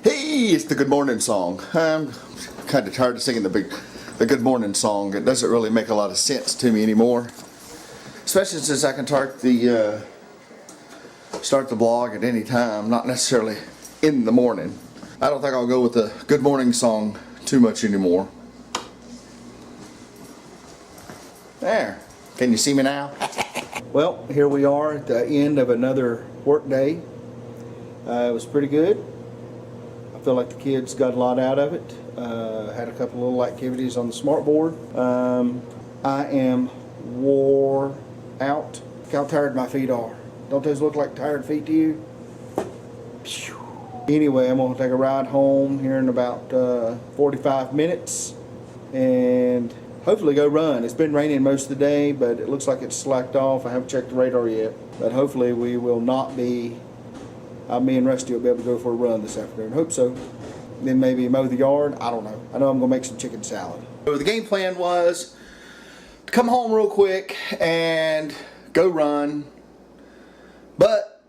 Hey, it's the good morning song. I'm kind of tired of singing the good morning song. It doesn't really make a lot of sense to me anymore, especially since I can start the blog at any time, not necessarily in the morning. I don't think I'll go with the good morning song too much anymore. There, can you see me now? Well, here we are at the end of another work day. It was pretty good. I feel like the kids got a lot out of it. Had a couple little activities on the smartboard. I am wore out. Look how tired my feet are. Don't those look like tired feet to you? Anyway, I'm going to take a ride home here in about 45 minutes and hopefully go run. It's been raining most of the day, but it looks like it's slacked off. I haven't checked the radar yet, but hopefully we will not be. Me and Rusty will be able to go for a run this afternoon. Hope so. Then maybe mow the yard. I don't know. I know I'm going to make some chicken salad. So the game plan was to come home real quick and go run. But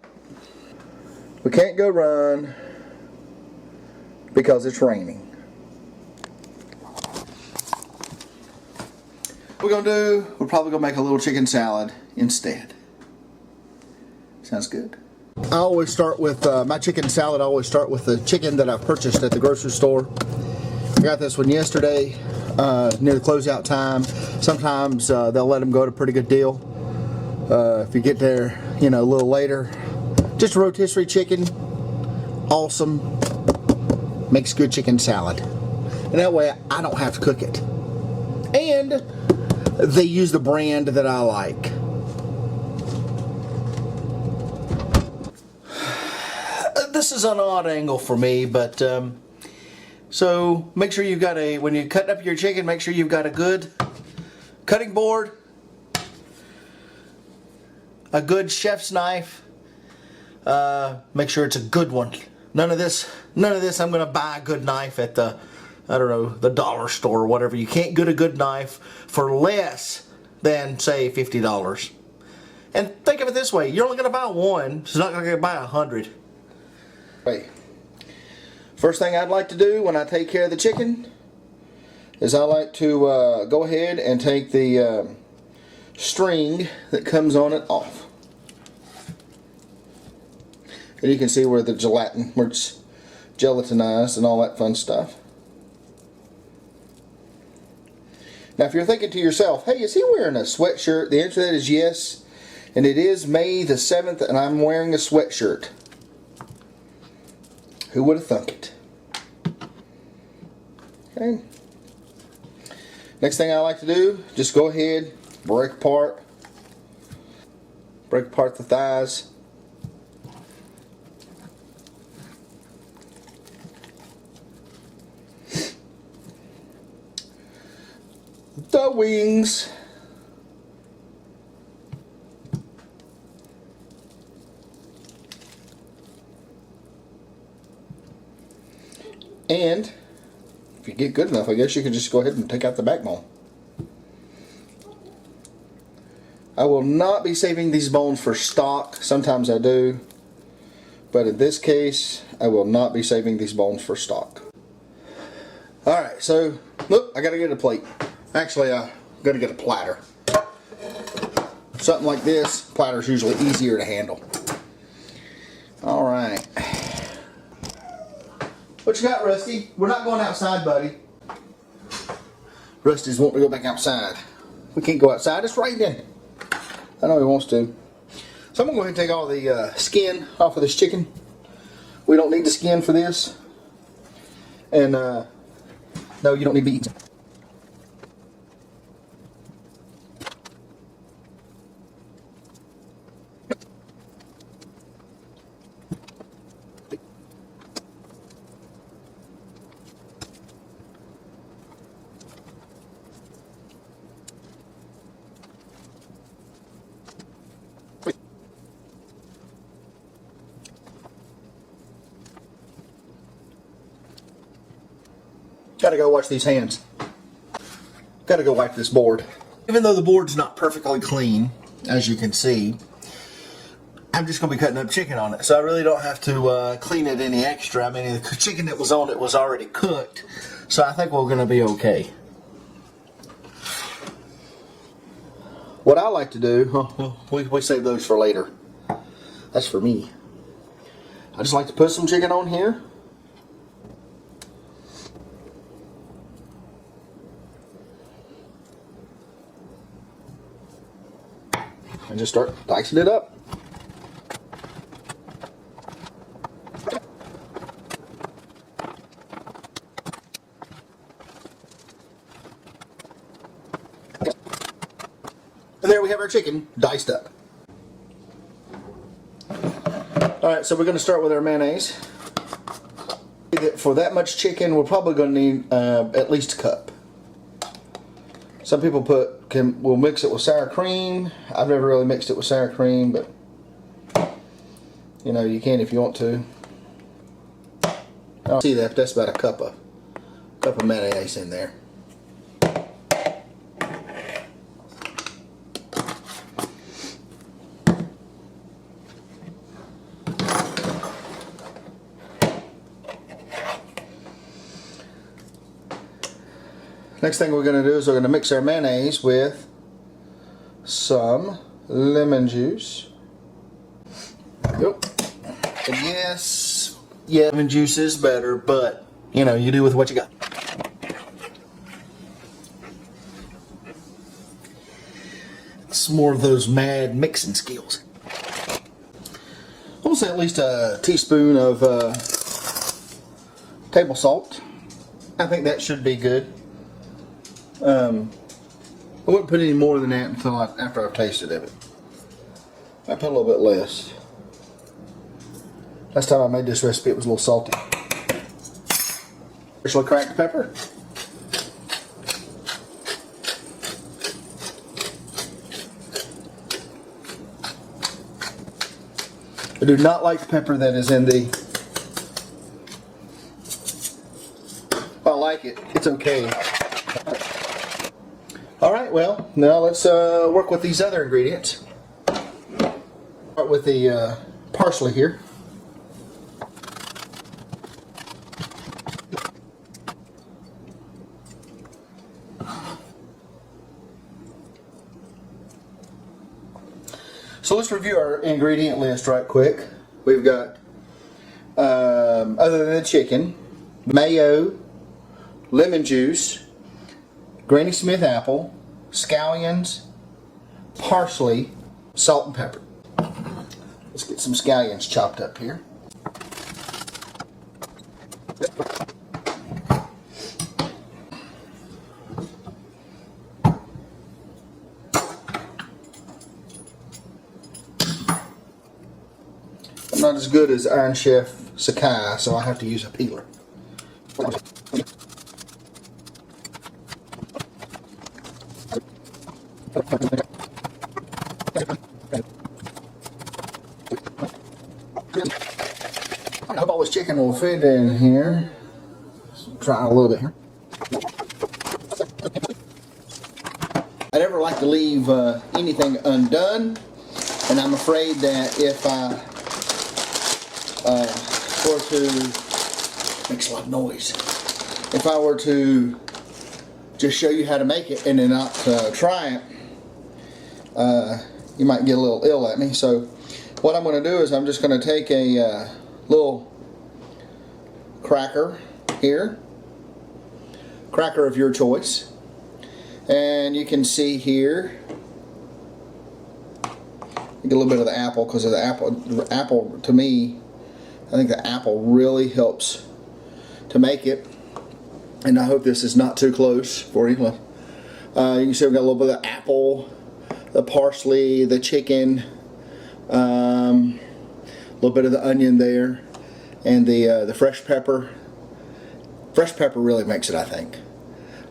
we can't go run because it's raining. What we're going to do, we're probably going to make a little chicken salad instead. Sounds good. I always start with my chicken salad. I always start with the chicken that I've purchased at the grocery store. I got this one yesterday near the closeout time. Sometimes they'll let them go at a pretty good deal. If you get there, a little later. Just a rotisserie chicken. Awesome. Makes good chicken salad. And that way I don't have to cook it. And they use the brand that I like. This is an odd angle for me, but so make sure you've got when you cut up your chicken, make sure you've got a good cutting board, a good chef's knife. Make sure it's a good one. None of this. I'm going to buy a good knife at the, the dollar store or whatever. You can't get a good knife for less than say $50. And think of it this way: you're only going to buy one, so you're not going to buy 100. First thing I'd like to do when I take care of the chicken is I like to go ahead and take the string that comes on it off. And you can see where the gelatin, where it's gelatinized and all that fun stuff. Now if you're thinking to yourself, hey, is he wearing a sweatshirt? The answer to that is yes. And it is May the 7th and I'm wearing a sweatshirt. Who would have thunk it? Okay. Next thing I like to do, just go ahead, break apart the thighs. The wings. And if you get good enough, I guess you can just go ahead and take out the backbone. I will not be saving these bones for stock. Sometimes I do. But in this case, I will not be saving these bones for stock. Alright, so look, I gotta get a plate. Actually, I'm gonna get a platter. Something like this, platter's usually easier to handle. Alright. What you got, Rusty? We're not going outside, buddy. Rusty's wanting to go back outside. We can't go outside, it's raining. I know he wants to. So I'm going to go ahead and take all the skin off of this chicken. We don't need the skin for this. And, no, you don't need to eat. Gotta go wash these hands. Gotta go wipe this board. Even though the board's not perfectly clean, as you can see, I'm just going to be cutting up chicken on it. So I really don't have to clean it any extra. I mean, the chicken that was on it was already cooked. So I think we're going to be okay. What I like to do, we save those for later. That's for me. I just like to put some chicken on here. And just start dicing it up. And there we have our chicken diced up. Alright, so we're going to start with our mayonnaise. For that much chicken, we're probably going to need at least a cup. Some people will mix it with sour cream. I've never really mixed it with sour cream, but you know, you can if you want to. I don't see that, but that's about a cup of mayonnaise in there. Next thing we're going to do is we're going to mix our mayonnaise with some lemon juice. Yep. And yes, lemon juice is better, but you know, you do with what you got. It's more of those mad mixing skills. I'll say at least a teaspoon of table salt. I think that should be good. I wouldn't put any more than that until after I've tasted of it. I put a little bit less. Last time I made this recipe, it was a little salty. Freshly cracked pepper. I do not like the pepper that is in the... I like it. It's okay. Alright, well, now let's work with these other ingredients. Start with the parsley here. So let's review our ingredient list right quick. We've got, other than the chicken, mayo, lemon juice, Granny Smith apple, scallions, parsley, salt and pepper. Let's get some scallions chopped up here. I'm not as good as Iron Chef Sakai, so I have to use a peeler. I hope all this chicken will fit in here. Try a little bit here. I never like to leave anything undone, and I'm afraid that if I were to, makes a lot of noise, if I were to just show you how to make it and then not try it, you might get a little ill at me. So what I'm going to do is I'm just going to take a little cracker here, cracker of your choice, and you can see here, get a little bit of the apple because of the apple to me, I think the apple really helps to make it, and I hope this is not too close for you. You can see we've got a little bit of apple, the parsley, the chicken, a little bit of the onion there, and the fresh pepper. Fresh pepper really makes it, I think,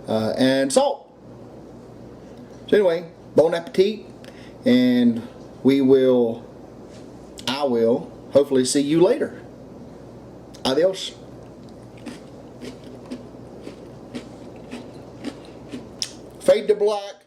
and salt. So anyway, bon appetit, and I will hopefully see you later. Adios. Fade to black.